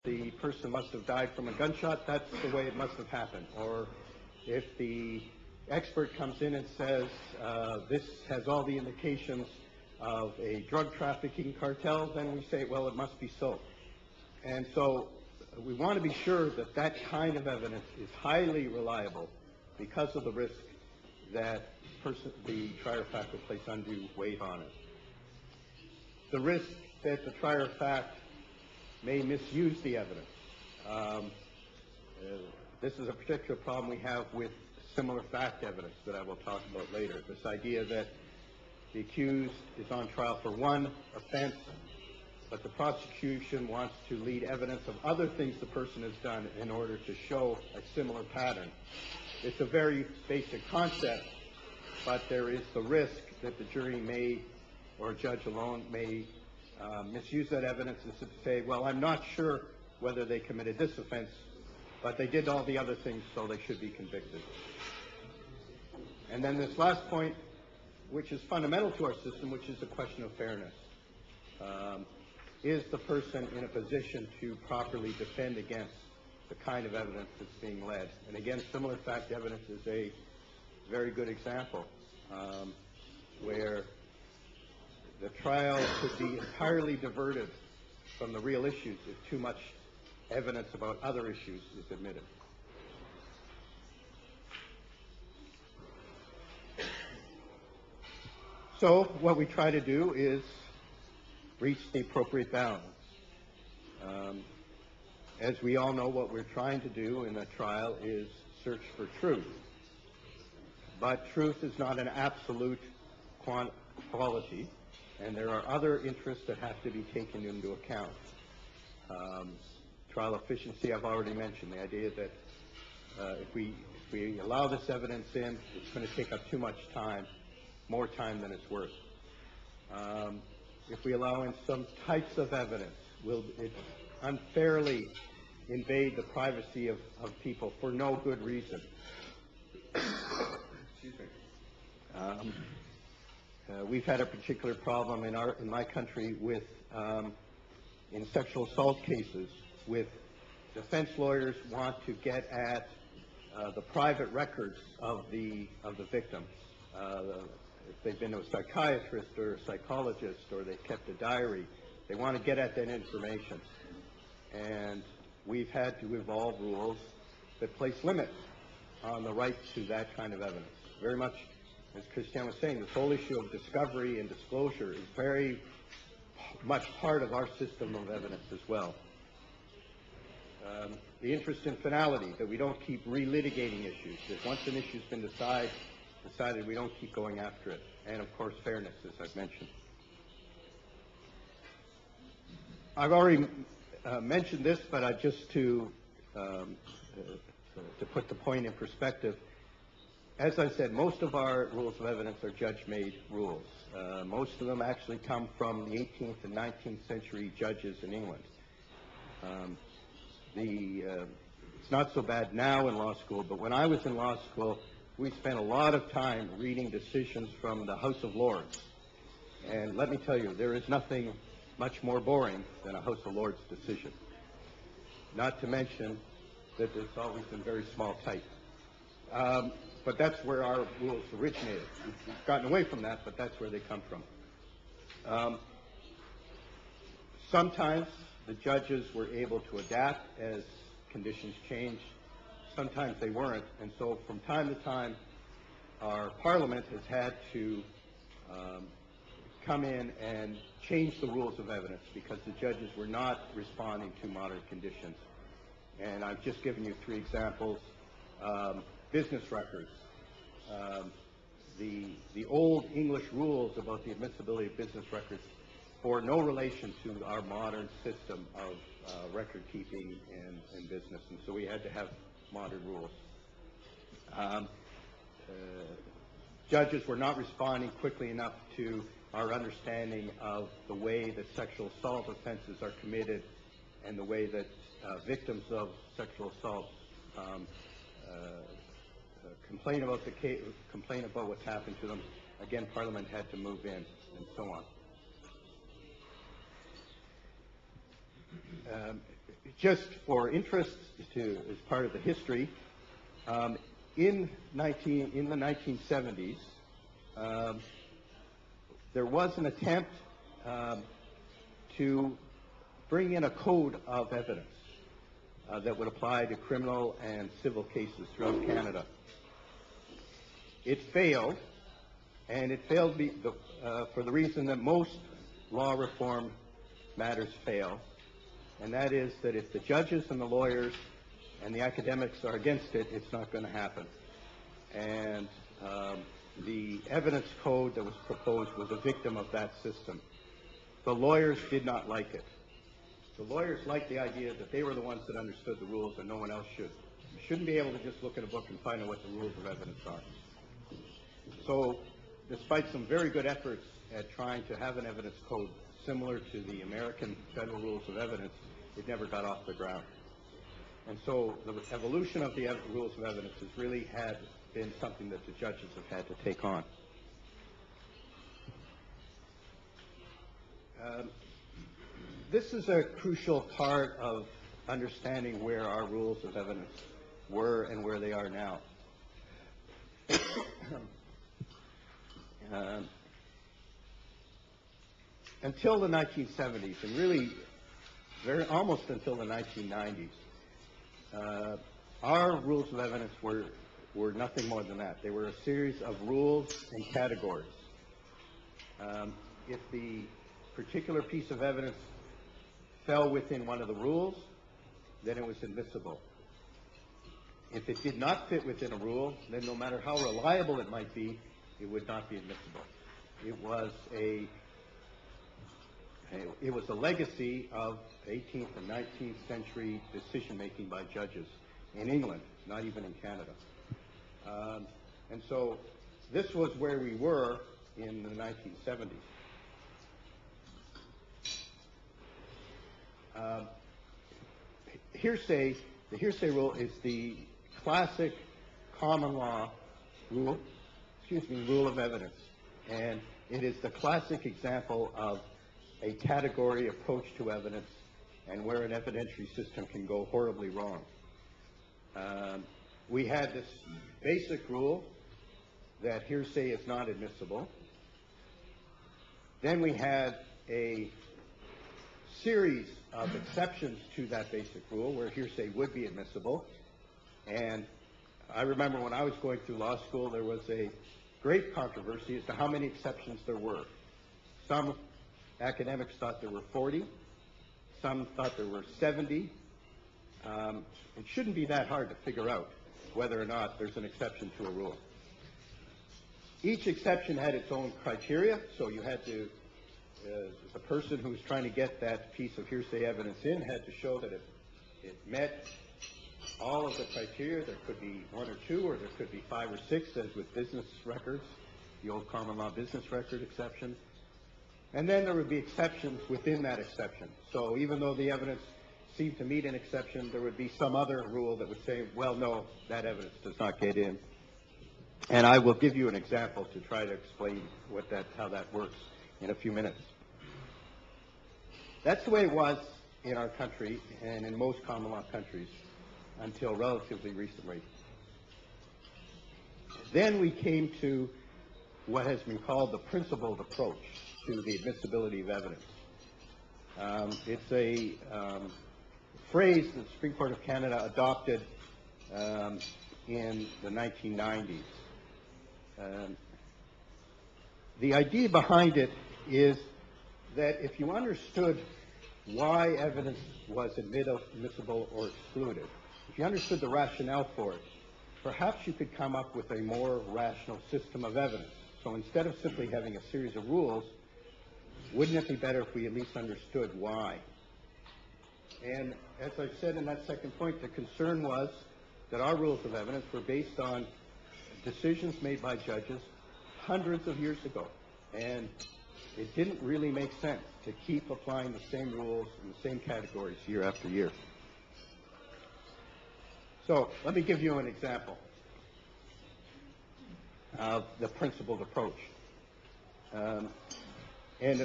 the person must have died from a gunshot, that's the way it must have happened. Or if the expert comes in and says this has all the indications of a drug trafficking cartel, then we say, well, it must be so. And so we want to be sure that that kind of evidence is highly reliable because of the risk that the trier of fact will place undue weight on it. The risk that the trier of fact may misuse the evidence. This is a particular problem we have with similar fact evidence that I will talk about later. This idea that the accused is on trial for one offense, but the prosecution wants to lead evidence of other things the person has done in order to show a similar pattern. It's a very basic concept, but there is the risk that the jury may, or a judge alone, may misuse that evidence and say, well, I'm not sure whether they committed this offense, but they did all the other things, so they should be convicted. And then this last point, which is fundamental to our system, which is a question of fairness. Is the person in a position to properly defend against the kind of evidence that's being led? And again, similar fact evidence is a very good example where the trial could be entirely diverted from the real issues if too much evidence about other issues is admitted. So what we try to do is reach the appropriate balance. As we all know, what we're trying to do in a trial is search for truth. But truth is not an absolute quality, and there are other interests that have to be taken into account. Trial efficiency, I've already mentioned, the idea that if we allow this evidence in, it's going to take up too much time, more time than it's worth. If we allow in some types of evidence, will it unfairly invade the privacy of people for no good reason? Excuse me. We've had a particular problem in my country with in sexual assault cases, with defense lawyers want to get at the private records of the victim. If they've been to a psychiatrist or a psychologist, or they've kept a diary, they want to get at that information. And we've had to evolve rules that place limits on the right to that kind of evidence. Very much, as Christian was saying, this whole issue of discovery and disclosure is very much part of our system of evidence as well. The interest in finality, that we don't keep relitigating issues. That once an issue's been decided, we don't keep going after it. And of course, fairness, as I've mentioned. I've already mentioned this, but just to put the point in perspective, as I said, most of our rules of evidence are judge-made rules. Most of them actually come from the 18th and 19th century judges in England. It's not so bad now in law school, but when I was in law school, we spent a lot of time reading decisions from the House of Lords. And let me tell you, there is nothing much more boring than a House of Lords decision. Not to mention that it's always in very small type. But that's where our rules originated. We've gotten away from that, but that's where they come from. Sometimes the judges were able to adapt as conditions changed. Sometimes they weren't, and so from time to time, our Parliament has had to come in and change the rules of evidence because the judges were not responding to modern conditions. And I've just given you three examples. Business records. The old English rules about the admissibility of business records bore no relation to our modern system of record keeping and business, and so we had to have modern rules. Judges were not responding quickly enough to our understanding of the way that sexual assault offenses are committed and the way that victims of sexual assault complain about what's happened to them. Again, Parliament had to move in, and so on. just for interest, as part of the history, in the 1970s, there was an attempt to bring in a code of evidence that would apply to criminal and civil cases throughout Canada. It failed, and it failed for the reason that most law reform matters fail, and that is that if the judges and the lawyers and the academics are against it, it's not going to happen. And the evidence code that was proposed was a victim of that system. The lawyers did not like it. The lawyers liked the idea that they were the ones that understood the rules and no one else should. You shouldn't be able to just look at a book and find out what the rules of evidence are. So, despite some very good efforts at trying to have an evidence code similar to the American Federal Rules of Evidence, it never got off the ground. And so the evolution of the rules of evidence has really been something that the judges have had to take on. This is a crucial part of understanding where our rules of evidence were and where they are now. Until the 1970s, and really almost until the 1990s, our rules of evidence were nothing more than that. They were a series of rules and categories. If the particular piece of evidence fell within one of the rules, then it was admissible. If it did not fit within a rule, then no matter how reliable it might be, it would not be admissible. It was a legacy of 18th and 19th century decision-making by judges in England, not even in Canada. And so this was where we were in the 1970s. The hearsay rule is the classic common law rule of evidence. And it is the classic example of a category approach to evidence and where an evidentiary system can go horribly wrong. We had this basic rule that hearsay is not admissible. Then we had a series of exceptions to that basic rule where hearsay would be admissible. And I remember when I was going through law school, there was a great controversy as to how many exceptions there were. Some academics thought there were 40. Some thought there were 70. It shouldn't be that hard to figure out whether or not there's an exception to a rule. Each exception had its own criteria, so you had to, the person who was trying to get that piece of hearsay evidence in had to show that it met all of the criteria. There could be one or two, or there could be 5 or 6, as with business records, the old common law business record exception. And then there would be exceptions within that exception. So even though the evidence seemed to meet an exception, there would be some other rule that would say, well, no, that evidence does not get in. And I will give you an example to try to explain how that works in a few minutes. That's the way it was in our country and in most common law countries until relatively recently. Then we came to what has been called the principled approach to the admissibility of evidence. It's a phrase that the Supreme Court of Canada adopted in the 1990s. The idea behind it is that if you understood why evidence was admissible or excluded, if you understood the rationale for it, perhaps you could come up with a more rational system of evidence. So instead of simply having a series of rules, wouldn't it be better if we at least understood why? And as I said in that second point, the concern was that our rules of evidence were based on decisions made by judges hundreds of years ago. And it didn't really make sense to keep applying the same rules in the same categories year after year. So let me give you an example of the principled approach. And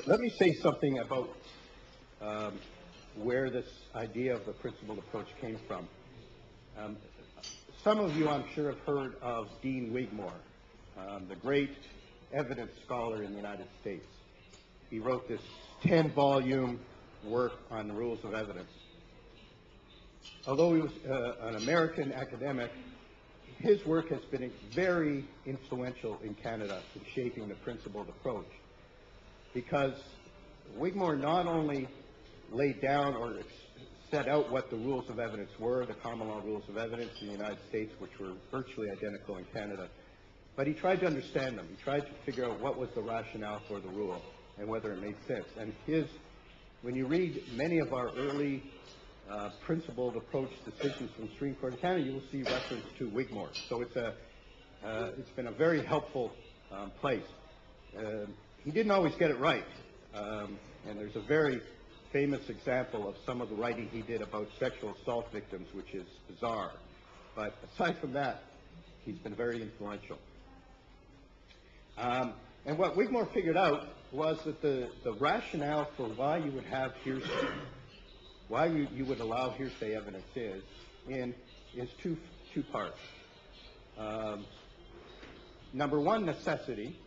let me say something about where this idea of the principled approach came from. Some of you, I'm sure, have heard of Dean Wigmore, the great evidence scholar in the United States. He wrote this 10-volume work on the rules of evidence. Although he was an American academic, his work has been very influential in Canada in shaping the principled approach, because Wigmore not only laid down or set out what the rules of evidence were, the common law rules of evidence in the United States, which were virtually identical in Canada, but he tried to understand them. He tried to figure out what was the rationale for the rule and whether it made sense. And when you read many of our early principled approach decisions from the Supreme Court of Canada, you will see reference to Wigmore. So it's been a very helpful place. He didn't always get it right, and there's a very famous example of some of the writing he did about sexual assault victims, which is bizarre. But aside from that, he's been very influential. And what Wigmore figured out was that the rationale for why you would have hearsay, why you would allow hearsay evidence is two parts. Number one, necessity.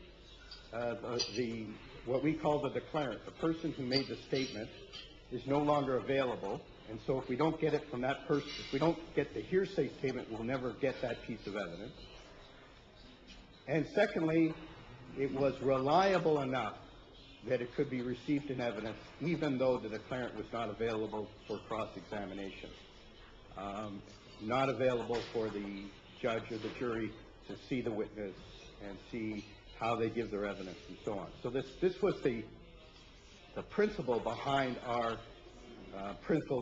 What we call the declarant, the person who made the statement, is no longer available, and so if we don't get it from that person, if we don't get the hearsay statement, we'll never get that piece of evidence. And secondly, it was reliable enough that it could be received in evidence, even though the declarant was not available for cross-examination, not available for the judge or the jury to see the witness and see how they give their evidence and so on. So this was the principle behind our principle